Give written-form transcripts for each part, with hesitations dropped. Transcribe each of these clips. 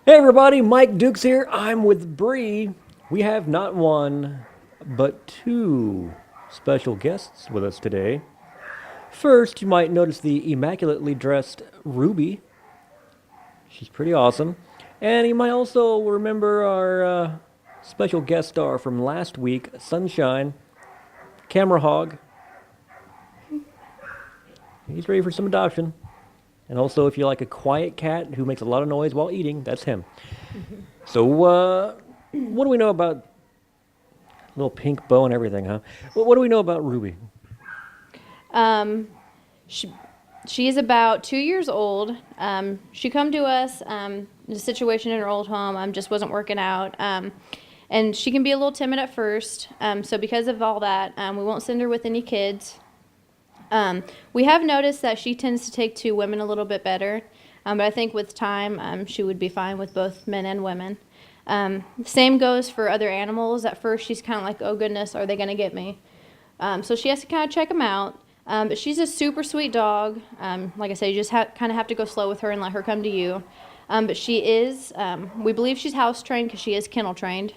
Hey everybody, Mike Dukes here. I'm with Bree. We have not one, but two special guests with us today. First, you might notice the immaculately dressed Ruby. She's pretty awesome. And you might also remember our special guest star from last week, Sunshine, Camera Hog. He's ready for some adoption. And also, if you like a quiet cat who makes a lot of noise while eating, that's him. So, what do we know about little pink bow and everything, huh? What do we know about Ruby? Um, she, she is about 2 years old. She come to us. The situation in her old home just wasn't working out. And she can be a little timid at first. So because of all that, we won't send her with any kids. We have noticed that she tends to take to women a little bit better. But I think with time, she would be fine with both men and women. Same goes for other animals. At first, she's kind of like, oh goodness, are they going to get me? So she has to kind of check them out. But she's a super sweet dog. Like I said, you just kind of have to go slow with her and let her come to you. But she is, we believe she's house trained because she is kennel trained.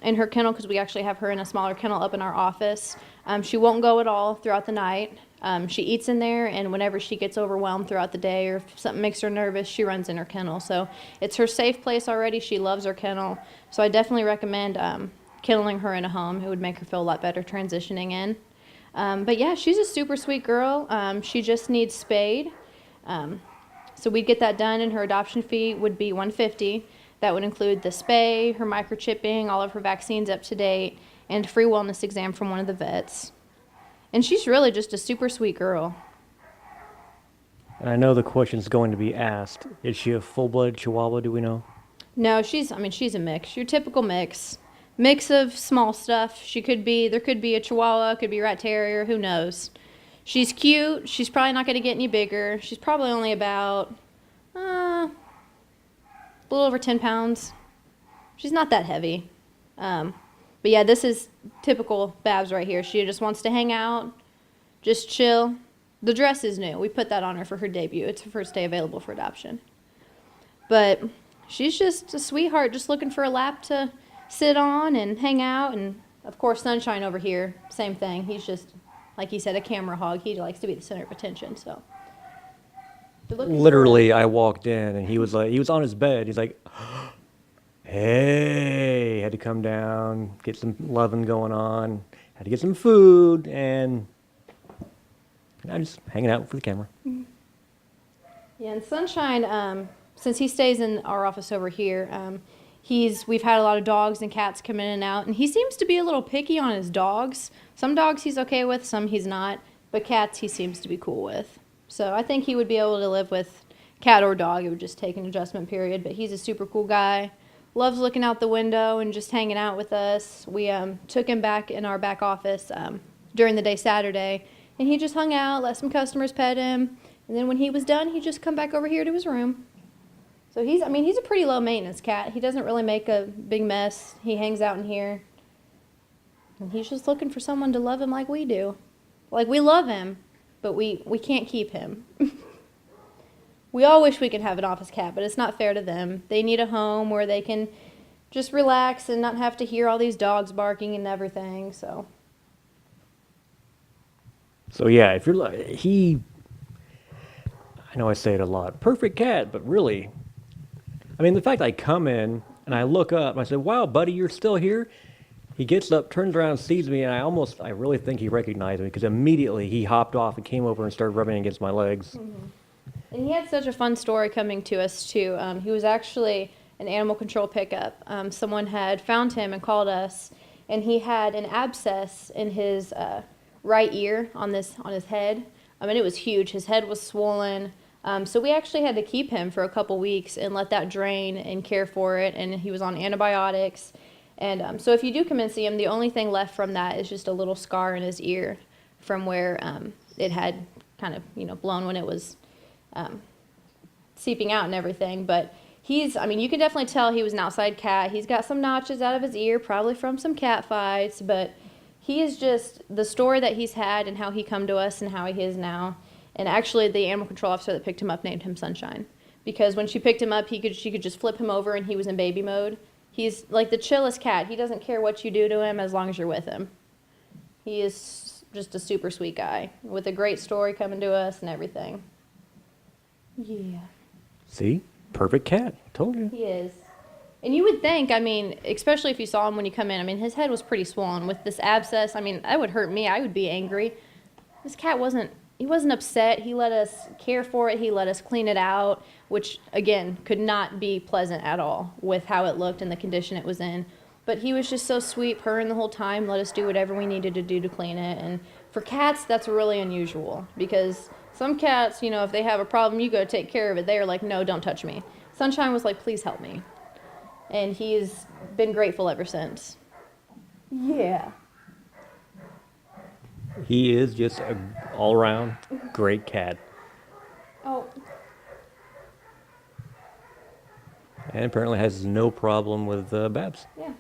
In her kennel, because we actually have her in a smaller kennel up in our office. She won't go at all throughout the night. She eats in there, and whenever she gets overwhelmed throughout the day or if something makes her nervous, she runs in her kennel. So it's her safe place already. She loves her kennel. So I definitely recommend kenneling her in a home. It would make her feel a lot better transitioning in. But yeah, she's a super sweet girl. She just needs spayed. So we'd get that done, and her adoption fee would be $150. That would include the spay, her microchipping, all of her vaccines up to date, and a free wellness exam from one of the vets. And she's really just a super sweet girl. And I know the question's going to be asked. Is she a full-blooded Chihuahua, do we know? No, she's a mix. Your typical mix. Mix of small stuff. There could be a Chihuahua, could be a Rat Terrier, who knows. She's cute. She's probably not going to get any bigger. She's probably only about, a little over 10 pounds. She's not that heavy. But yeah, this is typical Babs right here. She just wants to hang out, just chill. The dress is new. We put that on her for her debut. It's her first day available for adoption. But she's just a sweetheart, just looking for a lap to sit on and hang out. And of course, Sunshine over here, same thing. He's just, like he said, a camera hog. He likes to be the center of attention. So Literally, I walked in and he was on his bed. He's like, hey, had to come down, get some loving going on, had to get some food, and I'm just hanging out for the camera. Yeah, and Sunshine, since he stays in our office over here, we've had a lot of dogs and cats come in and out, and he seems to be a little picky on his dogs. Some dogs he's okay with, some he's not, but cats he seems to be cool with. So I think he would be able to live with cat or dog. It would just take an adjustment period, but he's a super cool guy. Loves looking out the window and just hanging out with us. We took him back in our back office during the day Saturday, and he just hung out, let some customers pet him, and then when he was done, he'd just come back over here to his room. So he's a pretty low maintenance cat. He doesn't really make a big mess. He hangs out in here, and he's just looking for someone to love him like we do. Like, we love him, but we can't keep him. We all wish we could have an office cat, but it's not fair to them. They need a home where they can just relax and not have to hear all these dogs barking and everything. So Yeah, if you're like, I know I say it a lot, perfect cat, but really, I mean, the fact I come in and I look up and I say, wow, buddy, you're still here? He gets up, turns around, sees me, and I really think he recognized me because immediately he hopped off and came over and started rubbing against my legs. Mm-hmm. And he had such a fun story coming to us, too. He was actually an animal control pickup. Someone had found him and called us, and he had an abscess in his right ear on his head. I mean, it was huge. His head was swollen. So we actually had to keep him for a couple weeks and let that drain and care for it, and he was on antibiotics. And so if you do come and see him, the only thing left from that is just a little scar in his ear from where it had kind of, blown when it was seeping out and everything. But you can definitely tell he was an outside cat. He's got some notches out of his ear, probably from some cat fights, but he is just the story that he's had and how he come to us and how he is now. And actually, the animal control officer that picked him up named him Sunshine because when she picked him up, she could just flip him over and he was in baby mode. He's like the chillest cat. He doesn't care what you do to him as long as you're with him. He is just a super sweet guy with a great story coming to us and everything. Yeah. See? Perfect cat. Told you. He is. And you would think, I mean, especially if you saw him when you come in, I mean, his head was pretty swollen with this abscess. I mean, that would hurt me. I would be angry. This cat he wasn't upset. He let us care for it. He let us clean it out, which, again, could not be pleasant at all with how it looked and the condition it was in. But he was just so sweet, purring the whole time, let us do whatever we needed to do to clean it. And for cats, that's really unusual because some cats, you know, if they have a problem, you go take care of it. They are like, no, don't touch me. Sunshine was like, please help me. And he's been grateful ever since. Yeah. He is just an all-around great cat. Oh, And apparently has no problem with Babs. yeah.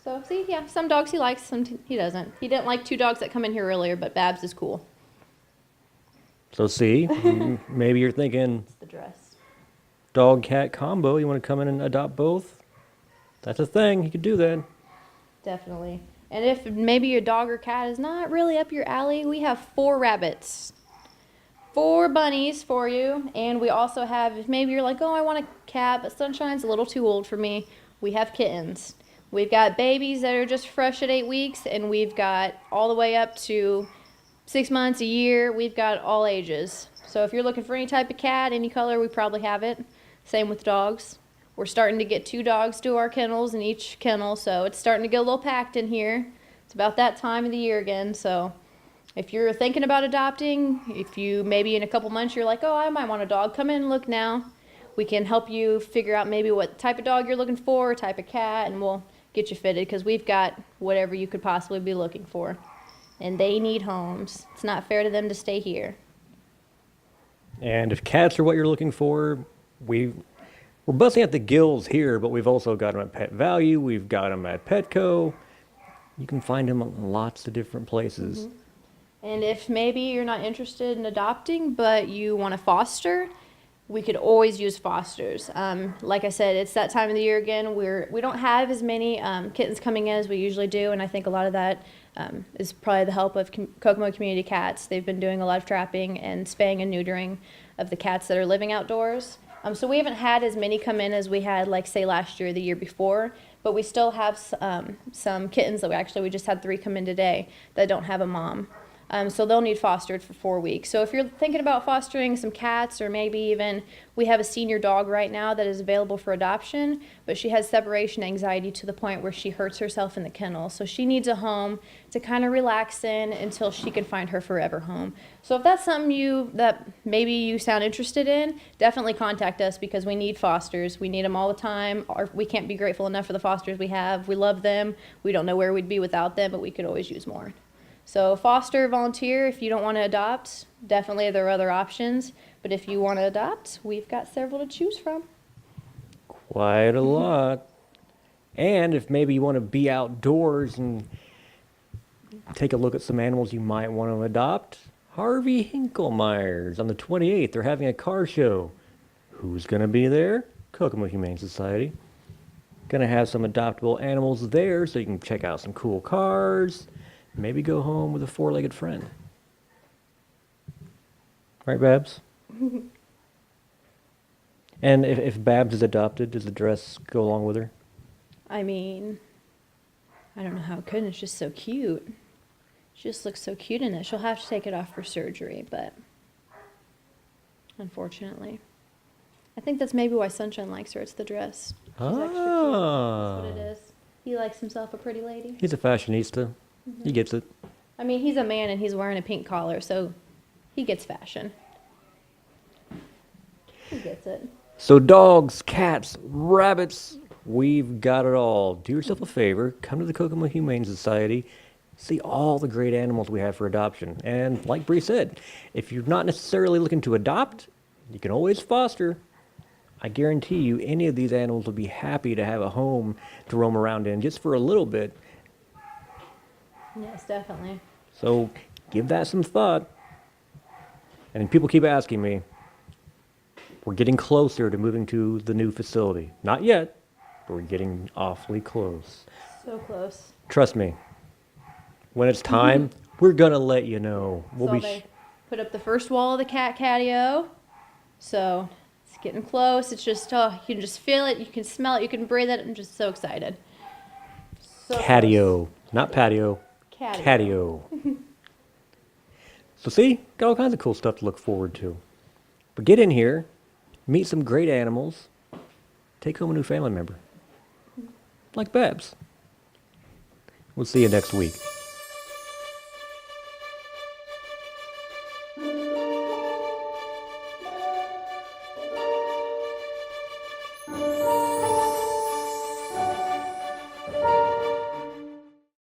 So, see, yeah, some dogs he likes, some he doesn't. He didn't like two dogs that come in here earlier, but Babs is cool. So see, maybe you're thinking It's the dress. dog-cat combo. You want to come in and adopt both? That's a thing. You could do that. Definitely. And if maybe your dog or cat is not really up your alley, we have 4 rabbits, 4 bunnies for you. And we also have, if maybe you're like, oh, I want a cat, but Sunshine's a little too old for me, we have kittens. We've got babies that are just fresh at 8 weeks, and we've got all the way up to 6 months, a year. We've got all ages. So if you're looking for any type of cat, any color, we probably have it. Same with dogs. We're starting to get 2 dogs to our kennels in each kennel, so it's starting to get a little packed in here. It's about that time of the year again, so if you're thinking about adopting, if you maybe in a couple months you're like, oh, I might want a dog, come in and look now. We can help you figure out maybe what type of dog you're looking for, type of cat, and we'll get you fitted because we've got whatever you could possibly be looking for. And they need homes. It's not fair to them to stay here. And if cats are what you're looking for, we're busting at the gills here, but we've also got them at Pet Value. We've got them at Petco. You can find them in lots of different places. And if maybe you're not interested in adopting, but you want to foster, we could always use fosters. Like I said, it's that time of the year again. We don't have as many kittens coming in as we usually do, and I think a lot of that is probably the help of Kokomo Community Cats. They've been doing a lot of trapping and spaying and neutering of the cats that are living outdoors. So we haven't had as many come in as we had, like, say, last year or the year before, but we still have some kittens that we just had 3 come in today that don't have a mom. So they'll need fostered for 4 weeks. So if you're thinking about fostering some cats, or maybe even we have a senior dog right now that is available for adoption, but she has separation anxiety to the point where she hurts herself in the kennel. So she needs a home to kind of relax in until she can find her forever home. So if that's something that maybe you sound interested in, definitely contact us because we need fosters. We need them all the time. We can't be grateful enough for the fosters we have. We love them. We don't know where we'd be without them, but we could always use more. So foster, volunteer, if you don't want to adopt, definitely there are other options. But if you want to adopt, we've got several to choose from. Quite a lot. And if maybe you want to be outdoors and take a look at some animals you might want to adopt, Harvey Hinklemeyer's on the 28th. They're having a car show. Who's going to be there? Kokomo Humane Society. Going to have some adoptable animals there so you can check out some cool cars. Maybe go home with a 4-legged friend. Right, Babs? And if Babs is adopted, does the dress go along with her? I mean, I don't know how it could. It's just so cute. She just looks so cute in it. She'll have to take it off for surgery, but unfortunately. I think that's maybe why Sunshine likes her. It's the dress. She's extra cute. That's what it is. He likes himself a pretty lady. He's a fashionista. He gets it. I mean, he's a man and he's wearing a pink collar, so he gets fashion. He gets it. So dogs, cats, rabbits, we've got it all. Do yourself a favor, come to the Kokomo Humane Society, see all the great animals we have for adoption. And like Bree said, if you're not necessarily looking to adopt, you can always foster. I guarantee you any of these animals will be happy to have a home to roam around in just for a little bit. Yes, definitely. So give that some thought. And people keep asking me, We're getting closer to moving to the new facility. Not yet, but we're getting awfully close. So close. Trust me. When it's time, we're gonna let you know. We'll So be. they put up the first wall of the cat catio. So it's getting close. It's just, oh, you can just feel it. You can smell it. You can breathe it. I'm just so excited. So Catio, not patio. close. Catio. So see, got all kinds of cool stuff to look forward to. But get in here, meet some great animals, take home a new family member. Like Babs. We'll see you next week.